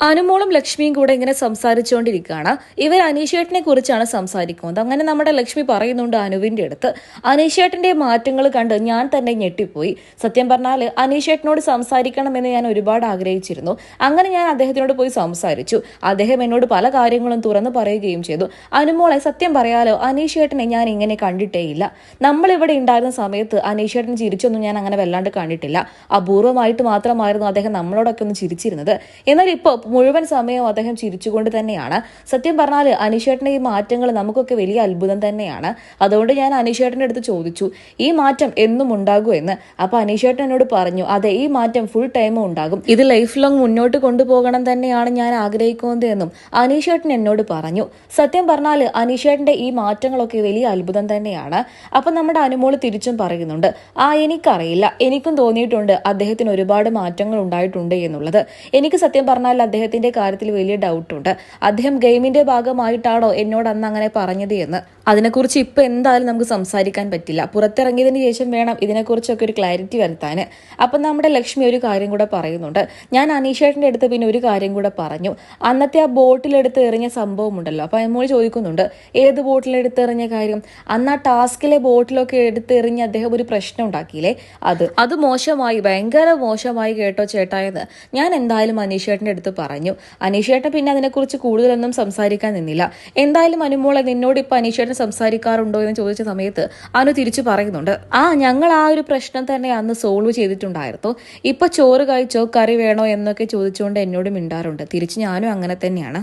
അനുമോളും ലക്ഷ്മിയും കൂടെ ഇങ്ങനെ സംസാരിച്ചുകൊണ്ടിരിക്കുകയാണ്. ഇവർ അനീഷേട്ടനെ കുറിച്ചാണ് സംസാരിക്കുന്നത്. അങ്ങനെ നമ്മുടെ ലക്ഷ്മി പറയുന്നുണ്ട് അനുവിന്റെ അടുത്ത്, അനീഷേട്ടന്റെ മാറ്റങ്ങൾ കണ്ട് ഞാൻ തന്നെ ഞെട്ടിപ്പോയി. സത്യം പറഞ്ഞാൽ അനീഷേട്ടനോട് സംസാരിക്കണമെന്ന് ഞാൻ ഒരുപാട് ആഗ്രഹിച്ചിരുന്നു. അങ്ങനെ ഞാൻ അദ്ദേഹത്തിനോട് പോയി സംസാരിച്ചു. അദ്ദേഹം എന്നോട് പല കാര്യങ്ങളും തുറന്നു പറയുകയും ചെയ്തു. അനുമോളെ, സത്യം പറയാലോ, അനീഷേട്ടനെ ഞാൻ ഇങ്ങനെ കണ്ടിട്ടേയില്ല. നമ്മളിവിടെ ഉണ്ടായിരുന്ന സമയത്ത് അനീഷേട്ടൻ ചിരിച്ചൊന്നും ഞാൻ അങ്ങനെ വല്ലാണ്ട് കണ്ടിട്ടില്ല. അപൂർവമായിട്ട് മാത്രമായിരുന്നു അദ്ദേഹം നമ്മളോടൊക്കെ ഒന്ന് ചിരിച്ചിരുന്നത്. എന്നാൽ ഇപ്പോൾ മുഴുവൻ സമയവും അദ്ദേഹം ചിരിച്ചുകൊണ്ട് തന്നെയാണ്. സത്യം പറഞ്ഞാൽ അനീഷേട്ടന്റെ ഈ മാറ്റങ്ങൾ നമുക്കൊക്കെ വലിയ അത്ഭുതം തന്നെയാണ്. അതുകൊണ്ട് ഞാൻ അനീഷേട്ടന്റെ അടുത്ത് ചോദിച്ചു, ഈ മാറ്റം എന്നും ഉണ്ടാകും എന്ന്. അപ്പൊ അനീഷേട്ടൻ എന്നോട് പറഞ്ഞു, അതെ, ഈ മാറ്റം ഫുൾ ടൈമും ഉണ്ടാകും. ഇത് ലൈഫ് ലോങ് മുന്നോട്ട് കൊണ്ടുപോകണം തന്നെയാണ് ഞാൻ ആഗ്രഹിക്കുന്നത് എന്നും അനീഷേട്ടൻ എന്നോട് പറഞ്ഞു. സത്യം പറഞ്ഞാൽ അനീഷേട്ടന്റെ ഈ മാറ്റങ്ങളൊക്കെ വലിയ അത്ഭുതം തന്നെയാണ്. അപ്പൊ നമ്മുടെ അനുമോള് തിരിച്ചും പറയുന്നുണ്ട്, എനിക്കറിയില്ല, എനിക്കും തോന്നിയിട്ടുണ്ട് അദ്ദേഹത്തിന് ഒരുപാട് മാറ്റങ്ങൾ ഉണ്ടായിട്ടുണ്ട് എന്നുള്ളത്. എനിക്ക് സത്യം പറഞ്ഞാൽ അദ്ദേഹത്തിന്റെ കാര്യത്തിൽ വലിയ ഡൗട്ടുണ്ട്. അദ്ദേഹം ഗെയിമിന്റെ ഭാഗമായിട്ടാണോ എന്നോട് അന്ന് അങ്ങനെ പറഞ്ഞത് എന്ന്. അതിനെക്കുറിച്ച് ഇപ്പൊ എന്തായാലും നമുക്ക് സംസാരിക്കാൻ പറ്റില്ല. പുറത്തിറങ്ങിയതിന് ശേഷം വേണം ഇതിനെക്കുറിച്ചൊക്കെ ഒരു ക്ലാരിറ്റി വരുത്താൻ. അപ്പൊ നമ്മുടെ ലക്ഷ്മി ഒരു കാര്യം കൂടെ പറയുന്നുണ്ട്. ഞാൻ അനീഷേട്ടന്റെ അടുത്ത് പിന്നെ ഒരു കാര്യം കൂടെ പറഞ്ഞു. അന്നത്തെ ആ ബോട്ടിലെടുത്ത് എറിഞ്ഞ സംഭവം ഉണ്ടല്ലോ. അപ്പൊ അമ്മോൾ ചോദിക്കുന്നുണ്ട്, ഏത് ബോട്ടിലെടുത്ത് എറിഞ്ഞ കാര്യം? അന്ന് ആ ടാസ്കിലെ ബോട്ടിലൊക്കെ എടുത്തെറിഞ്ഞ് അദ്ദേഹം ഒരു പ്രശ്നം ഉണ്ടാക്കിയില്ലേ, അത് മോശമായി, ഭയങ്കര മോശമായി കേട്ടോ ചേട്ടായെന്ന് ഞാൻ എന്തായാലും അനീഷേട്ടന്റെ അടുത്ത് പറഞ്ഞു. അനീഷേട്ടൻ പിന്നെ അതിനെക്കുറിച്ച് കൂടുതലൊന്നും സംസാരിക്കാൻ നിന്നില്ല. എന്തായാലും അനുമോളെ, നിന്നോട് ഇപ്പൊ അനീഷേട്ടൻ സംസാരിക്കാറുണ്ടോ എന്ന് ചോദിച്ച സമയത്ത് അനു തിരിച്ചു പറയുന്നുണ്ട്, ഞങ്ങൾ ആ ഒരു പ്രശ്നം തന്നെ അന്ന് സോൾവ് ചെയ്തിട്ടുണ്ടായിരുന്നു. ഇപ്പൊ ചോറ് കഴിച്ചോ, കറി വേണോ എന്നൊക്കെ ചോദിച്ചുകൊണ്ട് എന്നോട് മിണ്ടാറുണ്ട്. തിരിച്ച് ഞാനും അങ്ങനെ തന്നെയാണ്.